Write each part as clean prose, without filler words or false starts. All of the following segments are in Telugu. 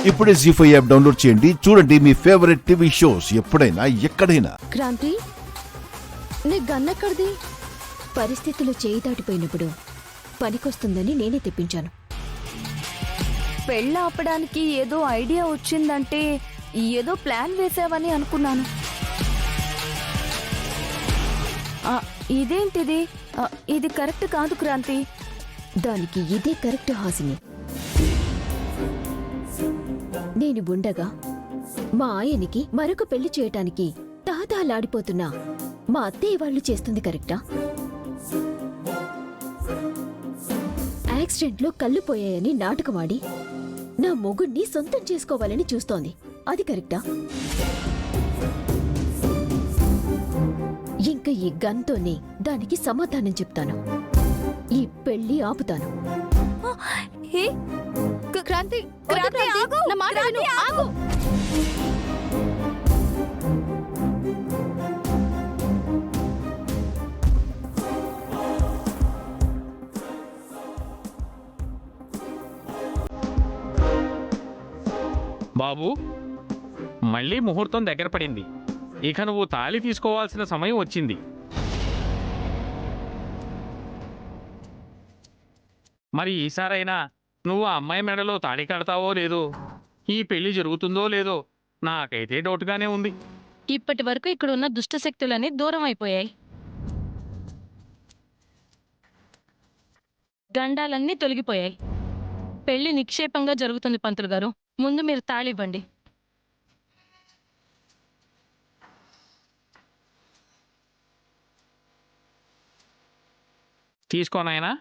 ఇప్పుడే జీ5 యాప్ డౌన్లోడ్ చేయండి. చూడండి మీ ఫేవరెట్ టీవీ షోస్ ఎప్పుడైనా ఎక్కడైనా. క్రాంతి, నీ గన్నెక్కడిది? పరిస్థితులు చేయి దాటిపోయినప్పుడు పనికొస్తుందని నేనే తెప్పించాను. పెళ్ళ ఆపడానికి ఏదో ఐడియా వచ్చిందంటే ఏదో ప్లాన్ వేసావని అనుకున్నాను. ఇదేంటిది? ఇది కరెక్ట్ కాదు క్రాంతి. దానికి ఇదే కరెక్ట్ హాసిని. నేను ఉండగా మా ఆయనికి మరొక పెళ్లి చేయటానికి తాతాలాడిపోతున్నా మా అత్తయ్య వాళ్ళు చేస్తుంది కరెక్టా? యాక్సిడెంట్లో కళ్ళు పోయాయని నాటకమాడి నా మొగుణ్ణి సొంతం చేసుకోవాలని చూస్తోంది. అది కరెక్టా? ఇంకా ఈ గన్తోనే దానికి సమాధానం చెప్తాను. ఈ పెళ్లి ఆపుతాను. క్రాంతి, ఆగు! నా మాట విను, ఆగు! బాబు, మళ్ళీ ముహూర్తం దగ్గర పడింది. ఇక నువ్వు తాళి తీసుకోవాల్సిన సమయం వచ్చింది. మరి ఈసారైనా నువ్వు ఆ అమ్మాయి మెడలో తాళి కడతావో లేదో, ఈ పెళ్లి జరుగుతుందో లేదో నాకైతే డౌట్గానే ఉంది. ఇప్పటి వరకు ఇక్కడున్న దుష్టశక్తులన్నీ దూరం అయిపోయాయి. గండాలన్నీ తొలగిపోయాయి. పెళ్లి నిక్షేపంగా జరుగుతుంది. పంతులు గారు, ముందు మీరు తాళివ్వండి. తీసుకోనాయనా.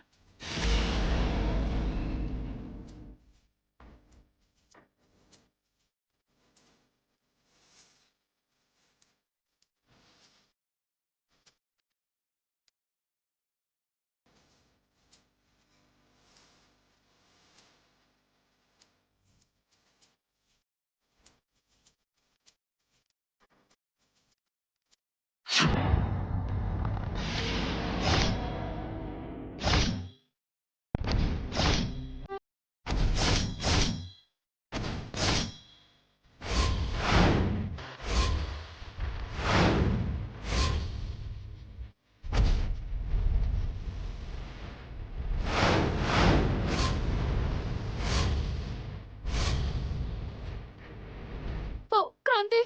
క్రాంతి,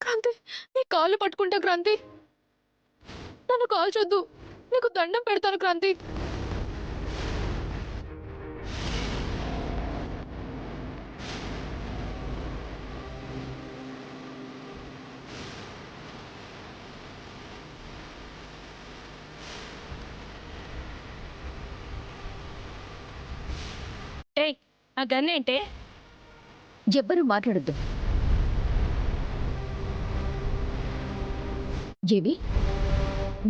క్రాంతి, నీ కాళ్ళు పట్టుకుంటా. క్రాంతి, నన్ను కాల్చొద్దు. నీకు దండం పెడతాను క్రాంతి. ఏయ్, ఆ గన్ ఏంటే? ఎవ్వరూ మాట్లాడొద్దు. ఏవి?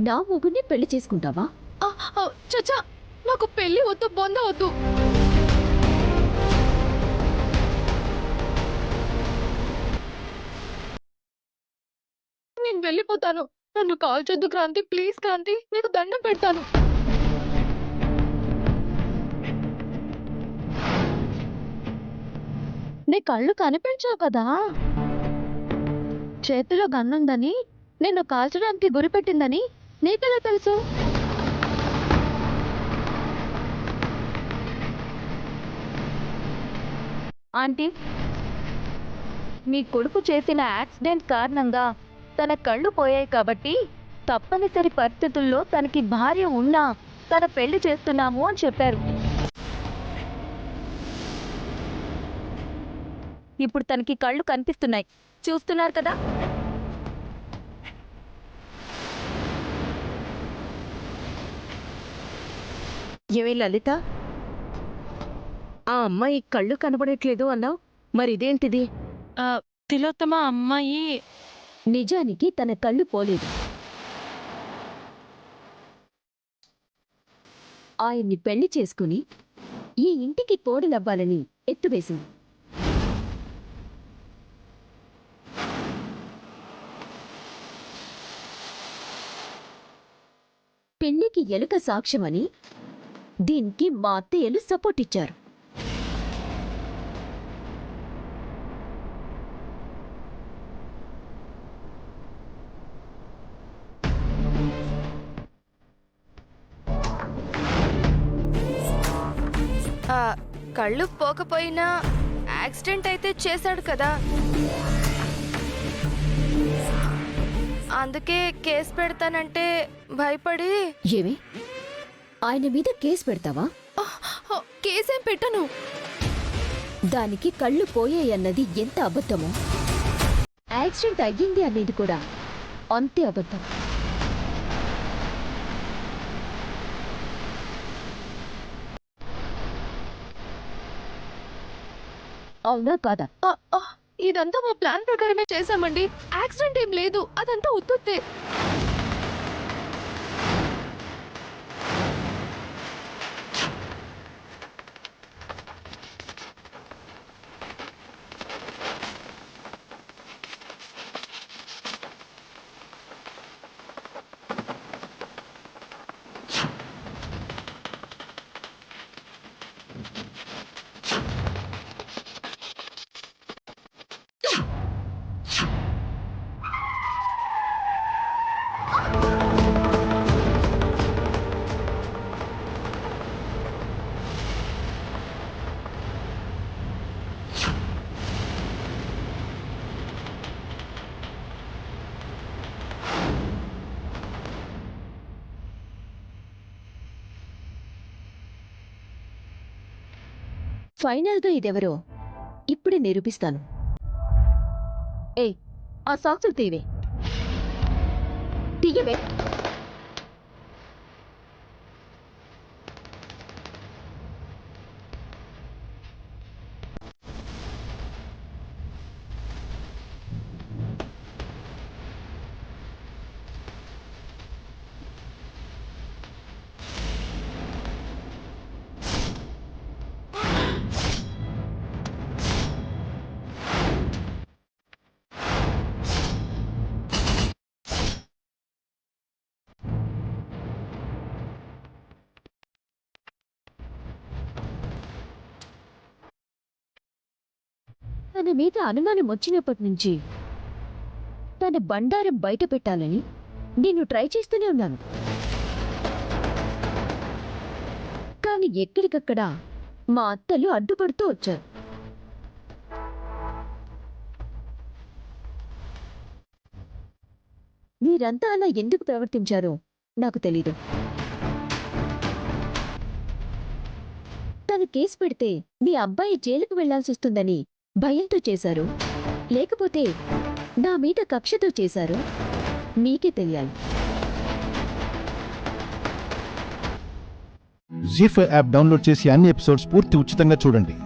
నా మొగుణ్ణి పెళ్లి చేసుకుంటావా? చచ్చా, నాకు పెళ్లి వద్దు, బొంద వద్దు. నేను వెళ్ళిపోతాను. నన్ను కాల్చొద్దు క్రాంతి, ప్లీజ్ క్రాంతి, నీకు దండం పెడతాను. నీ కళ్ళు కనిపించావు కదా. చేతిలో గన్నుందని, నిన్ను కాల్చడానికి గురిపెట్టిందని నీకెలా తెలుసు? ఆంటీ, మీ కొడుకు చేసిన యాక్సిడెంట్ కారణంగా తన కళ్ళు పోయాయి కాబట్టి తప్పనిసరి పరిస్థితుల్లో తనకి భార్య ఉన్నా తన పెళ్లి చేస్తున్నాము అని చెప్పారు. ఇప్పుడు తనకి కళ్ళు కనిపిస్తున్నాయి, చూస్తున్నారు కదా. ఏమే లలిత, ఆ అమ్మాయి కళ్ళు కనబడట్లేదు అన్నావు, మరి ఇదేంటిది? తిలోత్తమ అమ్మాయి నిజానికి తన కళ్ళు పోలేదు. ఆయన్ని పెళ్లి చేసుకుని ఈ ఇంటికి కోడలవ్వాలని ఎత్తువేసింది. పెళ్లికి ఎలుక సాక్ష్యమని దీనికి మా అత్తయ్యలు సపోర్ట్ ఇచ్చారు. ఆ, కళ్ళు పోకపోయినా యాక్సిడెంట్ అయితే చేశాడు కదా, అందుకే కేసు పెడతానంటే భయపడి. ఏమి ఆయన మీద కేసు పెడతావా? కేసేం పెట్టను. దానికి కళ్ళు పోయాయన్నది ఎంత అబద్ధమో, యాక్సిడెంట్ అయ్యింది అనేది కూడా అంతే అబద్ధం. అవునా కాదా? ఇదంతా మా ప్లాన్ ప్రకారమే చేశామండి. యాక్సిడెంట్ ఏం లేదు, అదంతా ఉత్తుత్తే. ఫైనల్గా ఇదెవరో ఇప్పుడే నిరూపిస్తాను. ఏయ్, ఆ సాక్సులు తీవే. తీయవే. తన మీద అనుమానం వచ్చినప్పటి నుంచి తన బండారం బయట పెట్టాలని నేను ట్రై చేస్తూనే ఉన్నాను. కానీ ఎక్కడికక్కడ మా అత్తలు అడ్డుపడుతూ వచ్చారు. మీరంతా అలా ఎందుకు ప్రవర్తించారో నాకు తెలీదు. తను కేసు పెడితే మీ అబ్బాయి జైలుకు వెళ్లాల్సి వస్తుందని భయంతో చేశారు, లేకపోతే నా మీద కక్షతో చేశారు, మీకే తెలియాలి. జీ5 యాప్ డౌన్లోడ్ చేసి అన్ని ఎపిసోడ్స్ పూర్తి ఉచితంగా చూడండి.